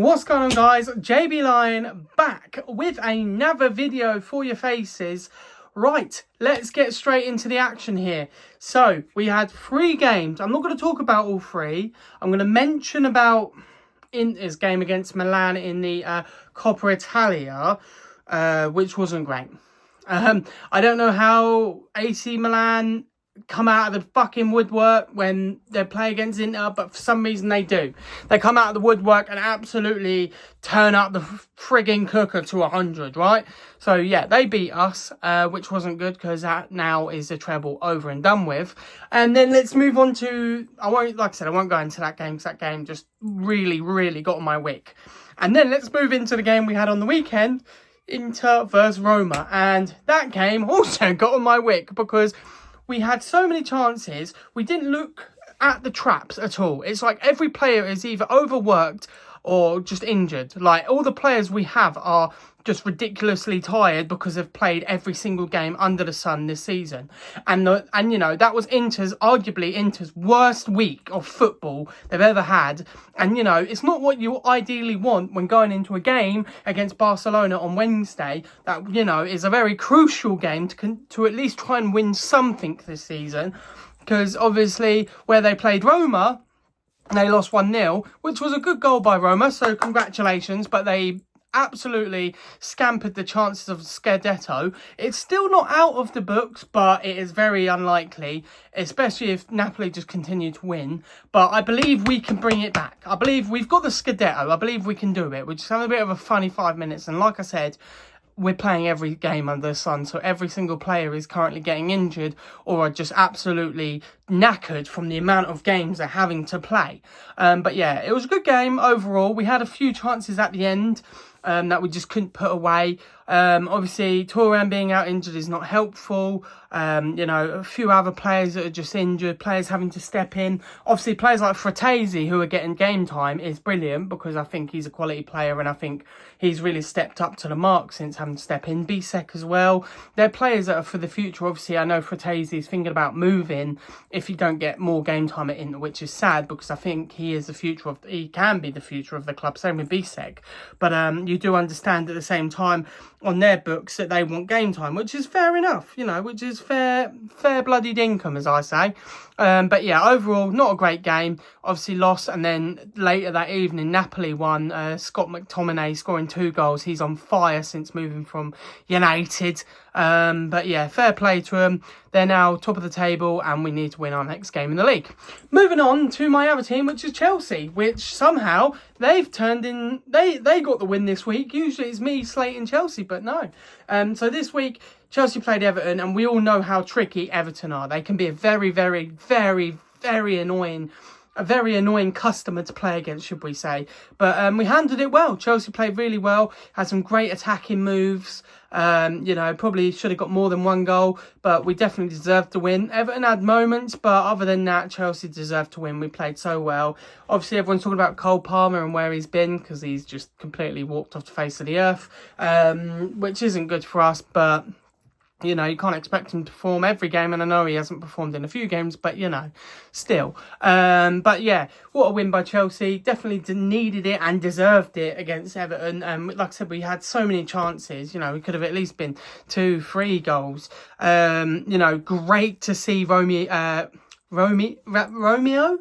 What's going on, guys? JB Lion back with another video for your faces. Right, let's get straight into the action here. So we had 3 games. I'm not going to talk about all 3. I'm going to mention about Inter's game against Milan in the Coppa Italia, which wasn't great. I don't know how AC Milan come out of the fucking woodwork when they play against Inter, but for some reason they do. They come out of the woodwork and absolutely turn up the frigging cooker to 100, right? So yeah, they beat us, which wasn't good because that now is the treble over and done with. And then let's move on to, like I said, I won't go into that game because that game just really got on my wick. And then let's move into the game we had on the weekend, Inter versus Roma. And that game also got on my wick because we had so many chances, we didn't look at the traps at all. It's like every player is either overworked or just injured. Like, all the players we have are just ridiculously tired because they've played every single game under the sun this season. And you know, that was arguably Inter's worst week of football they've ever had. And, you know, it's not what you ideally want when going into a game against Barcelona on Wednesday. That, you know, is a very crucial game to at least try and win something this season. Because obviously where they played Roma, they lost 1-0, which was a good goal by Roma, so congratulations, but they absolutely scampered the chances of Scudetto. It's still not out of the books, but it is very unlikely, especially if Napoli just continue to win. But I believe we can bring it back. I believe we've got the Scudetto. I believe we can do it. We're just having a bit of a funny 5 minutes, and like I said, we're playing every game under the sun, so every single player is currently getting injured or are just absolutely knackered from the amount of games they're having to play. But yeah, it was a good game overall. We had a few chances at the end that we just couldn't put away. Obviously, Thuram being out injured is not helpful. You know, a few other players that are just injured, players having to step in. Obviously, players like Fratesi, who are getting game time, is brilliant because I think he's a quality player and I think he's really stepped up to the mark since having to step in. Bisek as well. They're players that are for the future. Obviously, I know Fratesi is thinking about moving if he don't get more game time at Inter, which is sad because I think he is the future he can be the future of the club. Same with Bisek. But you do understand at the same time on their books that they want game time, which is fair enough, you know, which is fair bloodied income, as I say. But yeah, overall, not a great game. Obviously lost, and then later that evening, Napoli won. Scott McTominay scoring 2 goals. He's on fire since moving from United. But yeah, fair play to them. They're now top of the table and we need to win our next game in the league. Moving on to my other team, which is Chelsea, which somehow they've turned in. They got the win this week. Usually it's me slating Chelsea, but no. So this week, Chelsea played Everton, and we all know how tricky Everton are. They can be a very annoying, a very annoying customer to play against, should we say. But we handled it well. Chelsea played really well, had some great attacking moves. You know, probably should have got more than 1 goal, but we definitely deserved to win. Everton had moments, but other than that, Chelsea deserved to win. We played so well. Obviously, everyone's talking about Cole Palmer and where he's been because he's just completely walked off the face of the earth, which isn't good for us, but you know, you can't expect him to perform every game, and I know he hasn't performed in a few games, but, you know, still. But, yeah, what a win by Chelsea. Definitely needed it and deserved it against Everton. Like I said, we had so many chances. You know, we could have at least been 2-3 goals. You know, great to see Romeo Lavia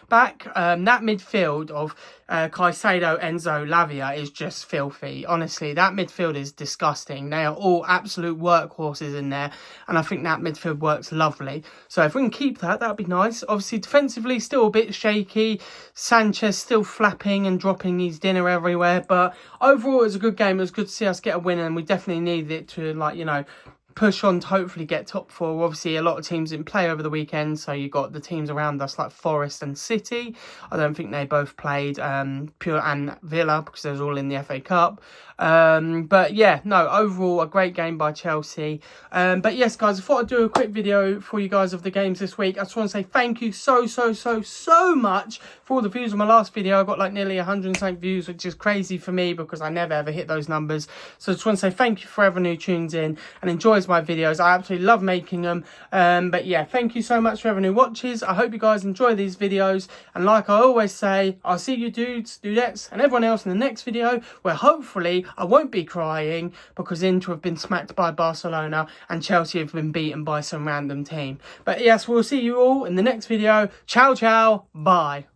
back. That midfield of Caicedo, Enzo, Lavia is just filthy. Honestly, that midfield is disgusting. They are all absolute workhorses in there, and I think that midfield works lovely. So if we can keep that, that'd be nice. Obviously, defensively, still a bit shaky. Sanchez still flapping and dropping his dinner everywhere, but overall, it was a good game. It was good to see us get a win, and we definitely needed it to, like, you know, push on to hopefully get top 4. Obviously, a lot of teams didn't play over the weekend, so you got the teams around us like Forest and City. I don't think they both played, Pure and Villa, because they was all in the FA Cup. But yeah, no, overall a great game by Chelsea. But yes, guys, I thought I'd do a quick video for you guys of the games this week. I just want to say thank you so much for all the views on my last video. I got like nearly 100 something views, which is crazy for me because I never ever hit those numbers. So I just want to say thank you for everyone who tunes in and enjoys enjoys my videos. I absolutely love making them. But yeah, thank you so much for everyone who watches. I hope you guys enjoy these videos. And like I always say, I'll see you dudes, dudettes, and everyone else in the next video, where hopefully I won't be crying because Inter have been smacked by Barcelona and Chelsea have been beaten by some random team. But yes, we'll see you all in the next video. Ciao, ciao. Bye.